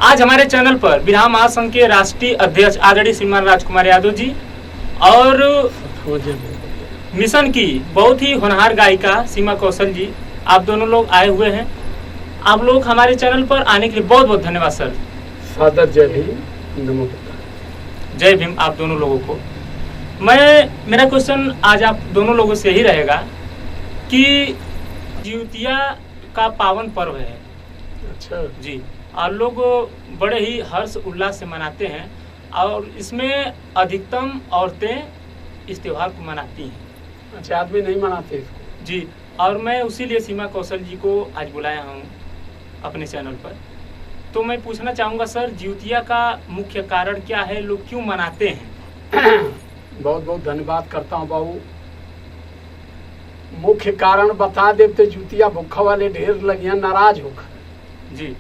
आज हमारे चैनल पर बिहार महासंघ के राष्ट्रीय अध्यक्ष आदरणीय श्रीमान राजकुमार यादव जी और मिशन की बहुत ही होनहार गायिका सीमा कौशल जी, आप दोनों लोग आए हुए हैं। आप लोग हमारे चैनल पर आने के लिए बहुत बहुत धन्यवाद सर। सादर जय भीम, नमो जय भीम आप दोनों लोगों को। मेरा क्वेश्चन आज आप दोनों लोगों से ही रहेगा कि जिउतिया का पावन पर्व है। अच्छा जी, और लोग बड़े ही हर्ष उल्लास से मनाते हैं और इसमें अधिकतम औरतें इस त्योहार को मनाती हैं। अच्छा, आदमी नहीं मनाते इसको? जी, और मैं उसी लिए सीमा कौशल जी को आज बुलाया हूँ अपने चैनल पर। तो मैं पूछना चाहूँगा सर, जिउतिया का मुख्य कारण क्या है, लोग क्यों मनाते हैं? बहुत बहुत धन्यवाद करता हूँ बाबू। मुख्य कारण बता दे तो जिउतिया भूखा वाले ढेर लगिया नाराज होकर। जी,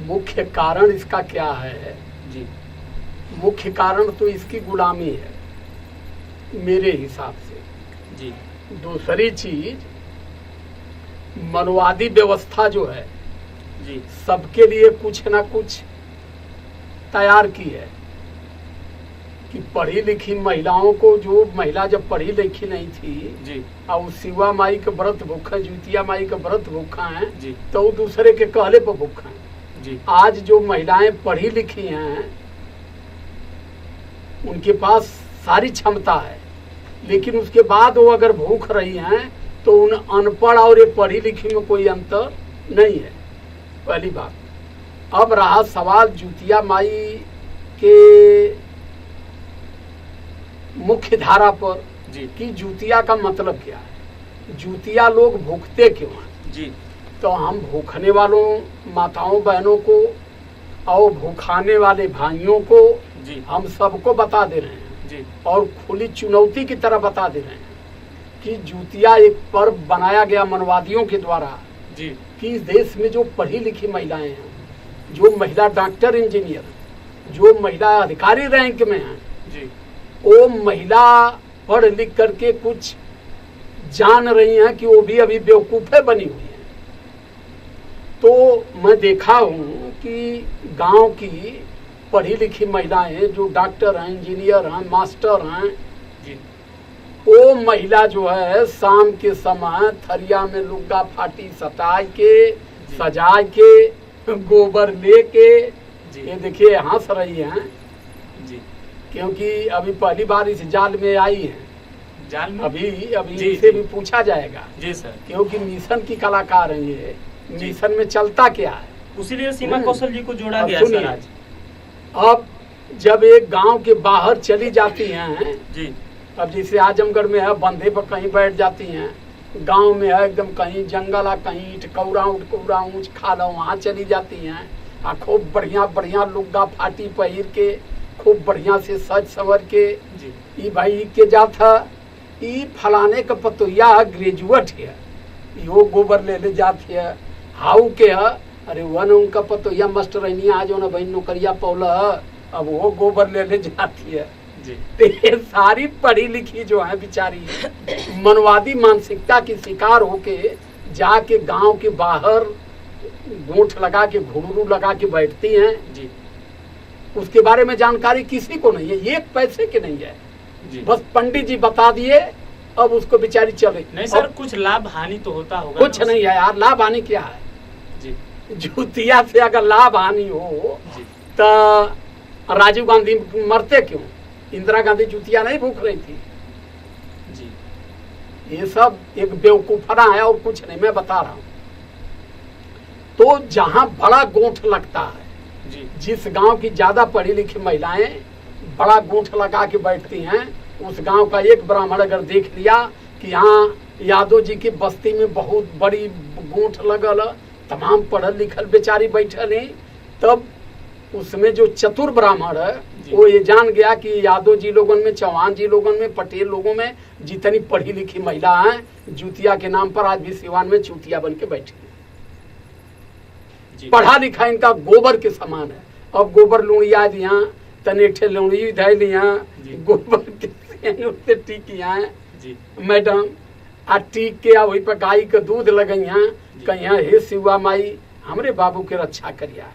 मुख्य कारण इसका क्या है? जी, मुख्य कारण तो इसकी गुलामी है मेरे हिसाब से। जी, दूसरी चीज, मनवादी व्यवस्था जो है जी, सबके लिए कुछ ना कुछ तैयार की है कि पढ़ी लिखी महिलाओं को, जो महिला जब पढ़ी लिखी नहीं थी जी, और शिवा माई के व्रत भूखा, जिउतिया माई के व्रत भूखा है, जी, तो वो दूसरे के कहले पर भूखा है। जी, आज जो महिलाएं पढ़ी लिखी हैं उनके पास सारी क्षमता है, लेकिन उसके बाद वो अगर भूख रही हैं तो उन अनपढ़ और ये पढ़ी लिखी में कोई अंतर नहीं है, पहली बात। अब रहा सवाल जिउतिया माई के मुख्य धारा पर जी, कि जिउतिया का मतलब क्या है, जिउतिया लोग भूखते क्यों हैं। जी, तो हम भूखने वालों माताओं बहनों को और भूखाने वाले भाइयों को जी, हम सबको बता दे रहे हैं जी, और खुली चुनौती की तरह बता दे रहे हैं कि जिउतिया एक पर्व बनाया गया मनवादियों के द्वारा जी, कि इस देश में जो पढ़ी लिखी महिलाएं हैं, जो महिला डॉक्टर इंजीनियर, जो महिला अधिकारी रैंक में हैं, जी, वो महिला पढ़ लिख करके कुछ जान रही हैं कि वो भी अभी बेवकूफ़ें बनी हुई हैं। तो मैं देखा हूँ कि गांव की पढ़ी लिखी महिलाएं जो डॉक्टर हैं, इंजीनियर हैं, मास्टर हैं, जी, वो महिला जो है शाम के समय थरिया में लुग्गा फाटी सटाई के, सजा के, गोबर लेके, जी, ये देखिए हंस रही हैं जी, क्योंकि अभी पहली बार इस जाल में आई है। जाल में अभी जी, इसे जी। भी पूछा जाएगा जी सर, क्योंकि मिशन की कलाकार हैं ये। मिशन में चलता क्या है, उसीलिए सीमा कौशल जी को जोड़ा अब गया सर सुनिए। आज। अब जब एक गांव के बाहर चली जाती हैं, जी, अब जैसे आजमगढ़ में है बंधे पर कहीं बैठ जाती हैं, गांव में है एकदम कहीं जंगल है, कहीं टकौरा उठकौरा ऊँच खाला, वहाँ चली जाती हैं और खूब बढ़िया बढ़िया लुग्गा फाटी पहिर के, खूब बढ़िया से सज संवर के, जी, ई भाई के जात है, ई फलाने का पतोया ग्रेजुएट है, यो गोबर ले जात है, हाउ के है, अरे वन उनका पतोया मास्टर आज ना भाई नौकरिया पौला, अब वो गोबर ले जाती है। जी, तो ये सारी पढ़ी लिखी जो है बेचारी मनवादी मानसिकता की शिकार होके जाके गांव के बाहर गोंठ लगा के, घुंघरू लगा के बैठती हैं। जी, उसके बारे में जानकारी किसी को नहीं है, एक पैसे की नहीं है, जी, बस पंडित जी बता दिए, अब उसको बेचारी चले। नहीं सर, कुछ लाभ हानि तो होता होगा कुछ ना? नहीं है यार, लाभ हानि क्या है? जी, जिउतिया से अगर लाभ हानि हो जी, तो राजीव गांधी मरते क्यों? इंदिरा गांधी जिउतिया नहीं भूख रही थी? जी, ये सब एक बेवकूफना है और कुछ नहीं, मैं बता रहा हूँ। तो जहाँ बड़ा गोंठ लगता है, जी, जिस गांव की ज्यादा पढ़ी लिखी महिलाएं बड़ा गोंठ लगा के बैठती हैं, उस गांव का एक ब्राह्मण अगर देख लिया कि यहाँ यादव जी की बस्ती में बहुत बड़ी गोंठ लगल, तमाम पढ़ल लिखल बेचारी बैठल है, तब उसमें जो चतुर ब्राह्मण है वो ये जान गया कि यादव जी लोगों में, चौहान जी लोगों में, पटेल लोगों में जितनी पढ़ी लिखी महिला हैं, जिउतिया के नाम पर आज भी सिवान में चूतिया बन के बैठी जी, पढ़ा लिखा इनका गोबर के समान है। अब गोबर लुणिया दिया, तनेठे लुणी धै लिया, गोबर के टीकिया जी, मैडम आ टीक के वही पर गाय के दूध लगैया, कहिया हे शिवा माई हमरे बाबू के रक्षा करिया।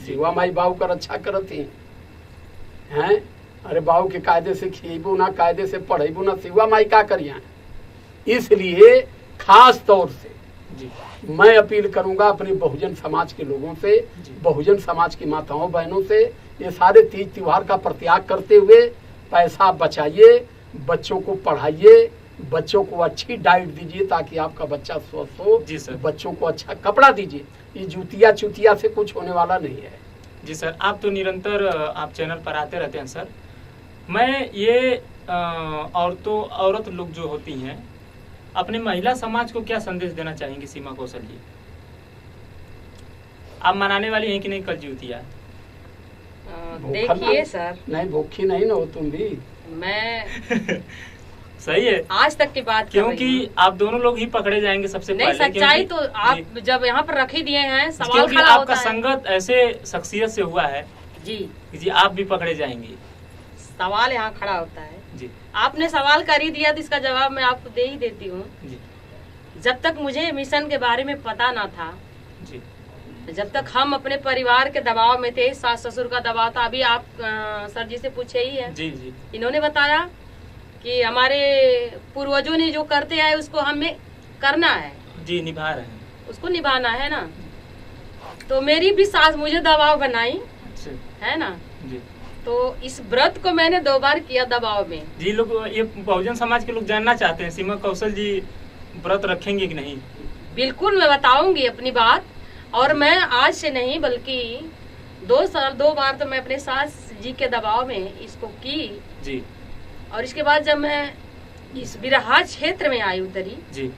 सिवा माई बाबू का रक्षा करती हैं। अरे बाबू के कायदे से खिएबू ना, कायदे से पढ़ेबू ना, सिवा माई का करिए। इसलिए खास तौर से जी मैं अपील करूंगा अपने बहुजन समाज के लोगों से, बहुजन समाज की माताओं बहनों से, ये सारे तीज त्योहार का प्रत्याग करते हुए पैसा बचाइए, बच्चों को पढ़ाइए, बच्चों को अच्छी डाइट दीजिए ताकि आपका बच्चा स्वस्थ हो। जी सर। बच्चों को अच्छा कपड़ा दीजिए। ये जूतिया चुतिया से कुछ होने वाला नहीं है। जी सर, आप तो निरंतर आप चैनल पर आते रहते हैं सर। मैं ये औरत लोग जो होती हैं, अपने महिला समाज को क्या संदेश देना चाहेंगी सीमा कौशल जी? आप मनाने वाली हैं कि नहीं कल जूतिया? देखिए सर, नहीं भूखी नहीं ना हो तुम भी। मैं सही है, आज तक की बात क्योंकि आप दोनों लोग ही पकड़े जाएंगे सबसे नहीं, पहले। सच्चाई तो आप जब यहाँ पर रख ही दिए हैं, सवाल क्योंकि खड़ा आपका होता है। संगत ऐसे शख्सियत से हुआ है जी कि जी आप भी पकड़े जाएंगी। सवाल यहाँ खड़ा होता है। जी आपने सवाल कर ही दिया तो इसका जवाब मैं आपको दे ही देती हूँ। जी जब तक मुझे मिशन के बारे में पता ना था, जी जब तक हम अपने परिवार के दबाव में थे, सास ससुर का दबाव था, अभी आप सर जी से पूछे ही है। जी जी इन्होंने बताया कि हमारे पूर्वजों ने जो करते आए उसको हमें करना है, जी निभा रहे हैं। उसको निभाना है ना। तो मेरी भी सास मुझे दबाव बनाई अच्छा, है ना। जी तो इस व्रत को मैंने 2 बार किया दबाव में। जी लोग, ये बहुजन समाज के लोग जानना चाहते हैं सीमा कौशल जी व्रत रखेंगे कि नहीं? बिल्कुल मैं बताऊंगी अपनी बात। और मैं आज से नहीं बल्कि 2 बार तो मैं अपने सास जी के दबाव में इसको की। जी और इसके बाद जब मैं इस बिरहा क्षेत्र में आई उतरी, जी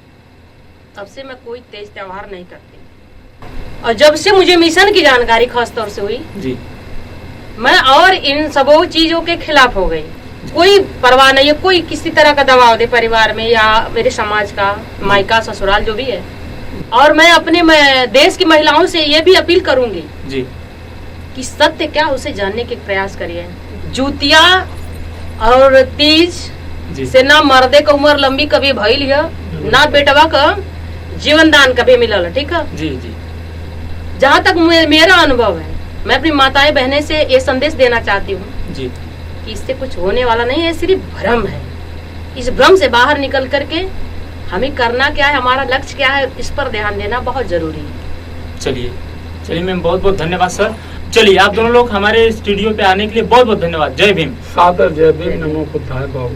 तब से मैं कोई तेज त्योहार नहीं करती। और जब से मुझे मिशन की जानकारी खास तौर से हुई, जी मैं और इन सबों चीजों के खिलाफ हो गई। कोई परवाह नहीं है, कोई किसी तरह का दबाव दे परिवार में या मेरे समाज का, मायका ससुराल जो भी है। और मैं अपने देश की महिलाओं से ये भी अपील करूंगी जी कि सत्य क्या उसे जानने के प्रयास करिए। जूतिया और तीज जी से ना मर्दे का उम्र लंबी कभी भइल है, ना बेटवा का जीवन दान कभी मिलल। ठीक है जी जी जहाँ तक मेरा अनुभव है, मैं अपनी माताएं बहनें से ये संदेश देना चाहती हूँ जी कि इससे कुछ होने वाला नहीं है, सिर्फ भ्रम है। इस भ्रम से बाहर निकल करके हमें करना क्या है, हमारा लक्ष्य क्या है, इस पर ध्यान देना बहुत जरूरी है। चलिए मैम, बहुत बहुत धन्यवाद सर। चलिए आप दोनों लोग हमारे स्टूडियो पे आने के लिए बहुत बहुत धन्यवाद। जय भीम। सादर जय भीम। नमो बुद्धाय बाबू।